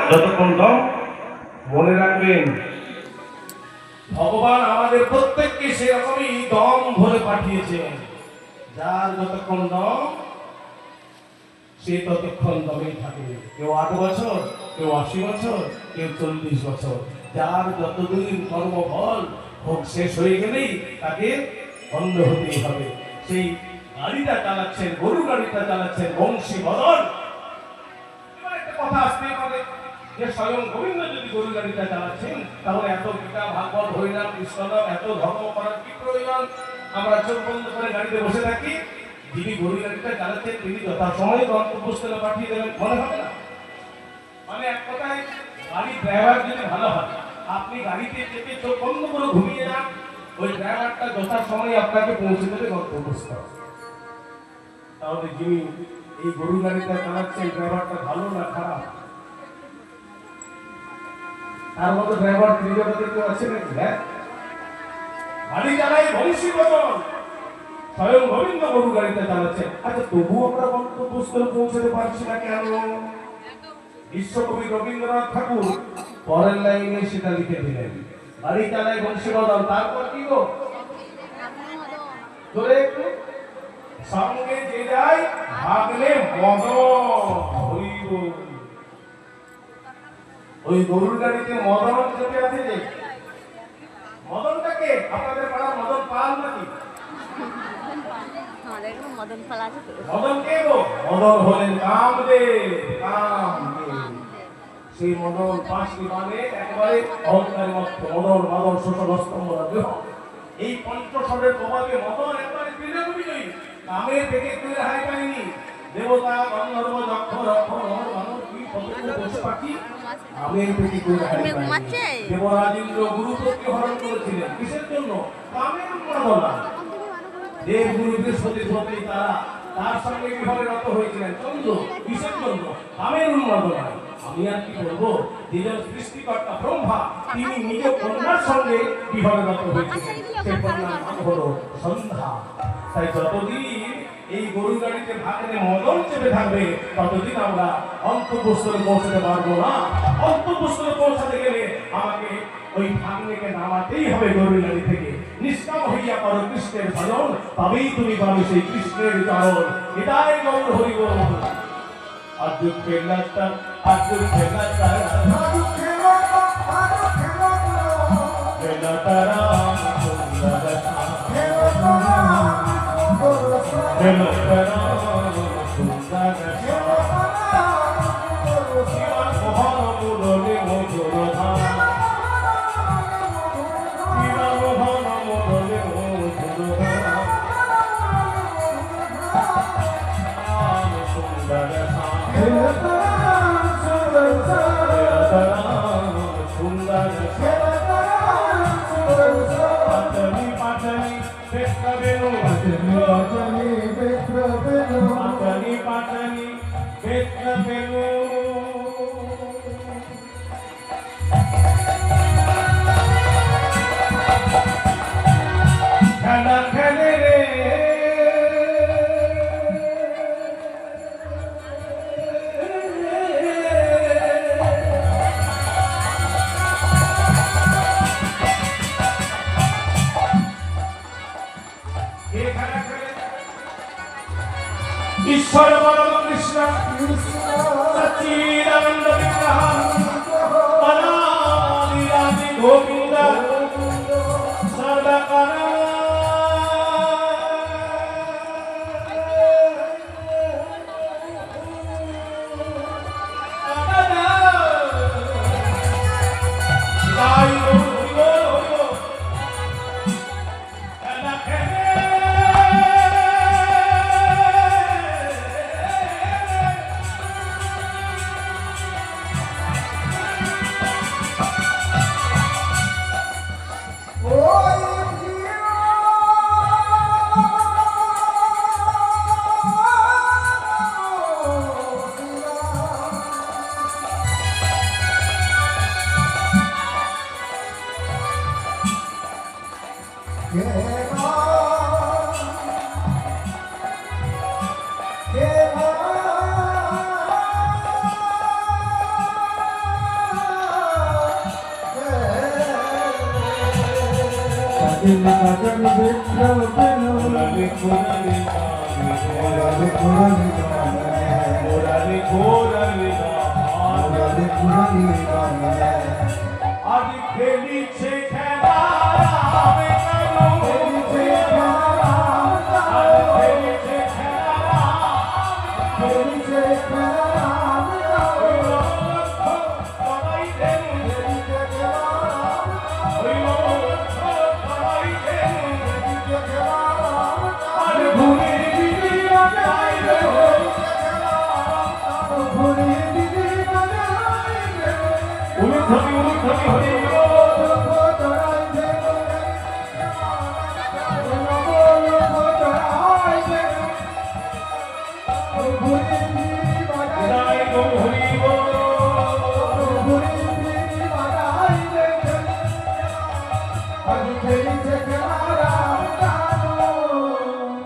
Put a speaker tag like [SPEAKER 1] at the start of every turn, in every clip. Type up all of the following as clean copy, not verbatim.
[SPEAKER 1] যতক্ষণ দম। মনে রাখবেন ভগবান আমাদের প্রত্যেককে সেরকমই দম ভরে পাঠিয়েছেন। যার যতক্ষণ দম সে ততক্ষণ দমেই থাকবে। কেউ 8 বছর, কেউ 80 বছর, কেউ 40 বছর। যার যতদিন কর্মফল ভোগ শেষ হয়ে গেলেই তাকে বন্ধ হতেই হবে। সেই গাড়িটা চালাচ্ছেন, গরু গাড়িটা চালাচ্ছেন বংশীবদন। এবার একটা কথা আসতেই পারে যে স্বয়ং গোবিন্দ যদি গরু গাড়িটা চালাচ্ছেন, তাহলে এত গীতা ভাগবত হরিনাম কৃষ্ণনাম এত ধর্ম করার কি প্রয়োজন? আমরা চোখ বন্ধ করে গাড়িতে বসে থাকি। যিনি গরু গাড়িটা চালাচ্ছেন তিনি যথাসময়ে গন্তব্যস্থলে পাঠিয়ে দেবেন, মনে হবে না? মানে এক কথায় গাড়ি ড্রাইভার যদি ভালো হয়, আপনি গাড়িতে চেপে চোখ বন্ধ করে ঘুমিয়ে যান, ওই ড্রাইভারটা যথাসময়ে আপনাকে পৌঁছে দেবে গন্তব্যস্থলে। তাহলে যিনি এই গরু গাড়িটা চালাচ্ছেন ড্রাইভারটা ভালো না খারাপ? তার মতো ড্রাইভার ত্রিজগতে কেউ আছে নাকি? হ্যাঁ, গাড়ি চালাই বংশীবদন, স্বয়ং গোবিন্দ গরু গাড়িটা চালাচ্ছে। আচ্ছা, তবু আমরা গন্তব্যস্থলে পৌঁছতে পারছি না কেন? বিশ্বকবি রবীন্দ্রনাথ ঠাকুর পরের লাইনে সেটা লিখে দিলেন, গাড়ি চালায় বংশীবদন, তারপর কি গো? ধরে একটু সঙ্গে যে যায় ভাগলে মদন হইব। ওই গরুর গাড়িতে মদন চেপে আছে যে, মদনটাকে আপনাদের পাড়ার মদন পাল নাকি?
[SPEAKER 2] মদন পাল আছে তো।
[SPEAKER 1] মদন কে গো? মদন হলেন কামদেব। কামদেব সেই মদন পাঁচটি মানে একেবারে অহংকারী মত্ত মদন মাদন শোষণ স্তম্ভ রাজ্য। এই পঞ্চস্বরের প্রভাবে মদন একবারে বিজয় বিজয়ী। কামের থেকে একটু রেহাই পায়নি। দেবতা গন্ধর্ব যক্ষ রক্ষ নর মানব কি পশু পশু পাখি কামের থেকে একটু রেহাই পায়নি। দেবরাজেন্দ্র গুরুপতি হরণ করেছিলেন কিসের জন্য? কামের উন্মাদনা। দেবগুরু বৃহস্পতির প্রতি তার সঙ্গে বিবাহে রত হয়েছিলেন চন্দ্র কিসের জন্য? কামের উন্মাদনায়। আমি আর কি বলবো, যিনি সৃষ্টিকর্তা ব্রহ্মা তিনি নিজ কন্যার সঙ্গে বিবাহে রত হয়েছিলেন। সে কন্যার নাম হলো সন্ধ্যা। তাই যতদিন এই গরু গাড়িতে ভাগনে মদন চেপে থাকবে ততদিন আমরা অন্তঃপুস্তরে পৌঁছতে পারবো না। অন্তঃপুস্তরে পৌঁছাতে গেলে আমাকে ওই ভাগ্নেকে নামাতেই হবে গরু গাড়ি থেকে। নিষ্কাম হইয়া করো কৃষ্ণের ভজন, তবেই তুমি পাবে সেই কৃষ্ণের চরণ। এটাই গৌর হরি বল। আজুক খেলাটা আজুক খেলাটা খেলাটা রাম সুন্দর খেলাটা রাম সুন্দর শিবা মোহন মুরলী মধুর ধাম শিবা মোহন মুরলী মধুর ধাম রাম সুন্দর খেলা খেলে রে ঈশ্বর পরম কৃষ্ণ সচ্চিদানন্দ বিগ্রহ অনাদি আদি গোবিন্দ সর্বকাল ঘোরালে ঘোরালে ঘোরালে ঘোরালে আজ খেলিছে খেলা রামে কানু আজ খেলিছে খেলা রাই দেন ওই লক্ষ করাই দেন আজ ঘুরে দিদি রাই দেন উলুধ্বনি উলুধ্বনি হরি জয় গো হরি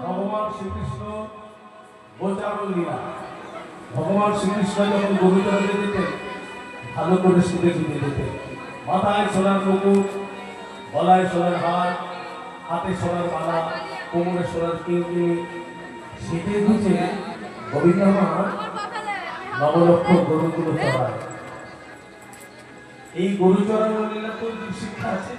[SPEAKER 1] ভগবান শ্রীকৃষ্ণ গোচারণ লীলা ভগবান শ্রীকৃষ্ণ যখন গোবিন্দকে যেতেন ভালো করে শুনে শুনে যেতেন মাথায় সোনার মুকুট গলায় সোনার হার হাতে সোনার মালা কোমরে সোনার কিঙ্কিনি শীতে গুছে গোবিন্দ আমার নবলক্ষ গরুগুলো চড়ায় এই গরু চড়ানোর লীলা তো শিক্ষা আছে